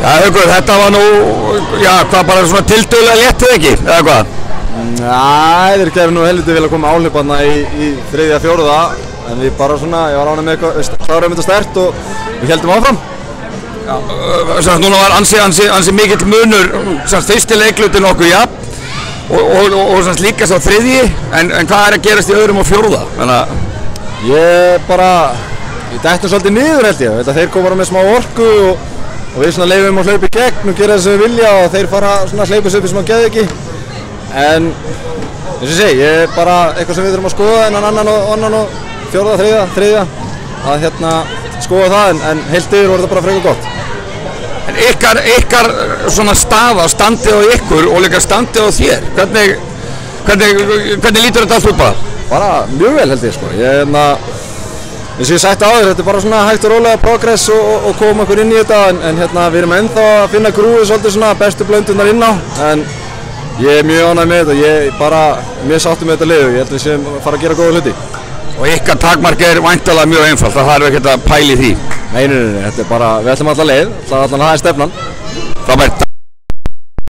Já, Haukur, þetta var nú, já, hvað bara svona tiltölulega léttið ekki, eða hvað? Næ, þeir gefur nú helviti vel að koma áhlauparna í þriðja, fjórða, en við bara svona, ég var ánægður með eitthvað, kláraðum þetta sterkt og við heldum áfram. Já, svona núna var ansi mikill munur, svona fyrsti leiklutin okkur, já, og svona líka svo þriðji, en hvað er að gerast í öðrum og fjórða? Ég dættum svolítið niður held ég, þeir koma bara með smá orku og við svona leifum að hlaupa í gegn og gera það sem við vilja og þeir fara svona að hlaupa sig upp í smá geðviki. En eins og ég segi, ég bara eitthvað sem við þurfum að skoða en annan og fjórða, þriðja að skoða það en heilt yfir voru þetta bara frekar gott. En ykkar svona staða, standið á ykkur og líka standið á þér, hvernig lítur þetta allt út bara? Bara mjög vel held ég sko, eins og ég sætti áður, þetta er bara svona hægt og rólega progress og koma okkur inn í þetta en við erum ennþá að finna grúið svolítið svona bestu blöndunar inn á en ég er mjög ánægður með þetta, ég er bara mjög sáttur með þetta lið og ég held að við séum að fara að gera góða hluti. Og ykkar takmark er væntanlega mjög einfalt, það þarf ekkert að pæla í því? Nei, þetta er bara, við ætlum alla leið, allan að það er stefnan. Frábært.